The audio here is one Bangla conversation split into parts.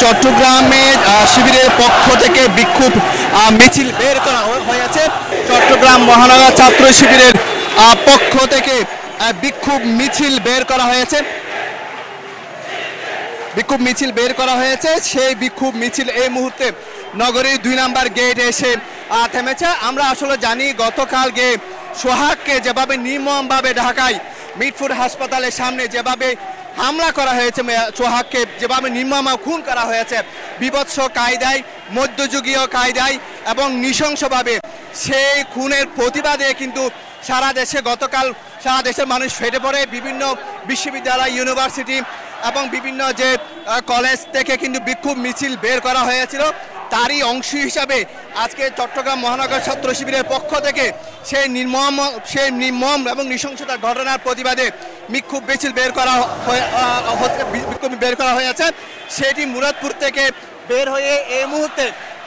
চট্টগ্রামে শিবিরের পক্ষ থেকে বিক্ষোভ মিছিল বের করা হয়েছে। চট্টগ্রাম মহানগর ছাত্র শিবিরের পক্ষ থেকে বিক্ষোভ মিছিল বের করা হয়েছে। বিক্ষোভ মিছিল বের করা হয়েছে। সেই বিক্ষোভ মিছিল এই মুহূর্তে নগরীর 2 নম্বর গেট এসে থেমেছে। আমরা আসলে জানি গতকালকে সোহাগকে যেভাবে নির্মমভাবে ঢাকায় মিটফুড হাসপাতালের সামনে যেভাবে হামলা করা হয়েছে, সোহাগকে যেভাবে নির্মম খুন করা হয়েছে বিভৎস কায়দায়, মধ্যযুগীয় কায়দায় এবং নৃশংসভাবে, সেই খুনের প্রতিবাদে কিন্তু সারা দেশে গতকাল সারা দেশের মানুষ ফেটে পড়ে। বিভিন্ন বিশ্ববিদ্যালয়, ইউনিভার্সিটি এবং বিভিন্ন যে কলেজ থেকে কিন্তু বিক্ষোভ মিছিল বের করা হয়েছিল। তারই অংশ হিসাবে আজকে চট্টগ্রাম মহানগর ছাত্র শিবিরের পক্ষ থেকে সেই নির্মম এবং নৃশংসতার ঘটনার প্রতিবাদে বিক্ষোভ মিছিল বের করা হয়েছে। সেটি মুরাদপুর থেকে বের হয়ে এই মুহূর্তে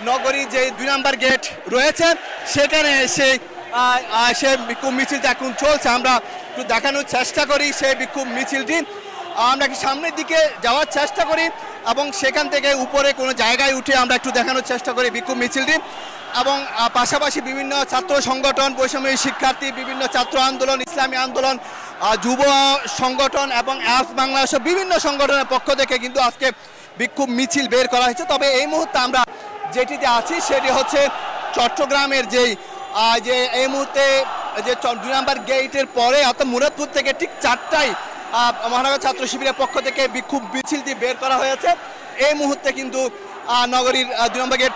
নগরী যে 2 নম্বর গেট রয়েছে সেখানে এসে সে বিক্ষোভ মিছিলটা এখন চলছে। আমরা একটু দেখানোর চেষ্টা করি সেই বিক্ষোভ মিছিলটি। আমরা কি সামনের দিকে যাওয়ার চেষ্টা করি এবং সেখান থেকে উপরে কোনো জায়গায় উঠে আমরা একটু দেখানোর চেষ্টা করি বিক্ষোভ মিছিলটি। এবং পাশাপাশি বিভিন্ন ছাত্র সংগঠন, বৈষম্য শিক্ষার্থী, বিভিন্ন ছাত্র আন্দোলন, ইসলামী আন্দোলন, যুব সংগঠন এবং অ্যাপস বাংলাদেশ বিভিন্ন সংগঠনের পক্ষ থেকে কিন্তু আজকে বিক্ষোভ মিছিল বের করা হয়েছে। তবে এই মুহূর্তে আমরা যেটিতে আছি সেটি হচ্ছে চট্টগ্রামের যে এই মুহূর্তে যে 2 নম্বর গেটের পরে অর্থাৎ মুরাদপুর থেকে ঠিক 4টায় মহানগর ছাত্র শিবিরের পক্ষ থেকে বিক্ষোভ মিছিলটি বের করা হয়েছে। এই মুহূর্তে কিন্তু নগরীর 2 নম্বর গেট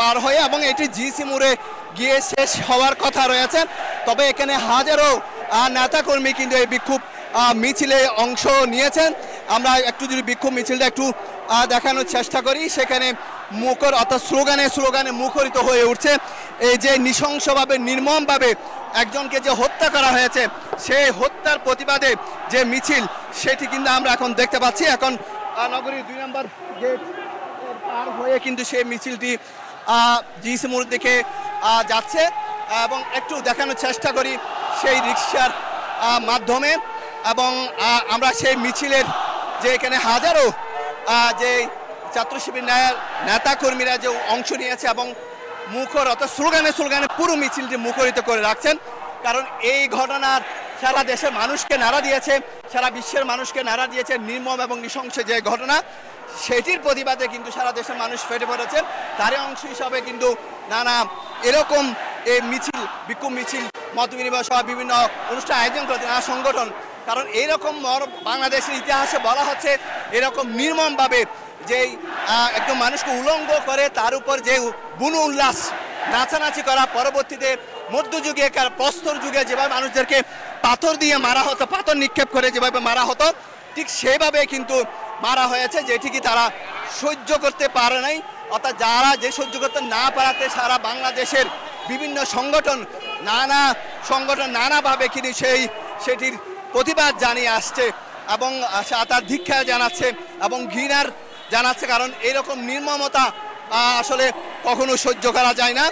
পার হয়ে এবং এটি জিসি মোড়ে গিয়ে শেষ হওয়ার কথা রয়েছে। তবে এখানে হাজারো নেতাকর্মী কিন্তু এই বিক্ষোভ মিছিলে অংশ নিয়েছেন। আমরা একটু যদি বিক্ষোভ মিছিলটা একটু দেখানোর চেষ্টা করি, সেখানে মুখর অর্থাৎ স্লোগানে মুখরিত হয়ে উঠছে। এই যে নৃশংসভাবে নির্মমভাবে একজনকে যে হত্যা করা হয়েছে সেই হত্যার প্রতিবাদে যে মিছিল সেটি কিন্তু আমরা এখন দেখতে পাচ্ছি। এখন নগরীর 2 নম্বর গেট পার হয়ে কিন্তু সেই মিছিলটি জিসি মোড় দিকে যাচ্ছে এবং একটু দেখানোর চেষ্টা করি সেই রিকশার মাধ্যমে। এবং আমরা সেই মিছিলের যে এখানে হাজারো যে ছাত্র শিবির নেতাকর্মীরা যে অংশ নিয়েছে এবং মুখর অর্থাৎ স্লোগানে পুরো মিছিলটি মুখরিত করে রাখছেন। কারণ এই ঘটনার সারা দেশের মানুষকে নাড়া দিয়েছে, সারা বিশ্বের মানুষকে নাড়া দিয়েছে নির্মম এবং নৃশংস যে ঘটনা, সেটির প্রতিবাদে কিন্তু সারা দেশের মানুষ ফেটে পড়েছে। তারই অংশ হিসাবে কিন্তু নানা এরকম এই মিছিল, বিক্ষোভ মিছিল, মত বিনিময় সহ বিভিন্ন অনুষ্ঠান আয়োজন করেছে নানা সংগঠন। কারণ এইরকম বাংলাদেশের ইতিহাসে বলা হচ্ছে এরকম নির্মমভাবে যেই একদম মানুষকে উলঙ্গ করে তার উপর যে বুনো উল্লাস নাচানাচি করা, পরবর্তীতে মধ্যযুগে প্রস্তর যুগে যেভাবে মানুষদেরকে পাথর দিয়ে মারা হতো, পাথর নিক্ষেপ করে যেভাবে মারা হতো, ঠিক সেভাবে কিন্তু মারা হয়েছে, যেটি কি তারা সহ্য করতে পারে নাই। অর্থাৎ যারা যে সহ্য করতে না পারাতে সারা বাংলাদেশের বিভিন্ন সংগঠন নানাভাবে কিন্তু সেটির প্রতিবাদ জানিয়ে আসছে এবং তার ধিক্ষা জানাচ্ছে এবং ঘৃণার জানাচ্ছে। কারণ এরকম নির্মমতা আসলে কখনো সহ্য করা যায় না।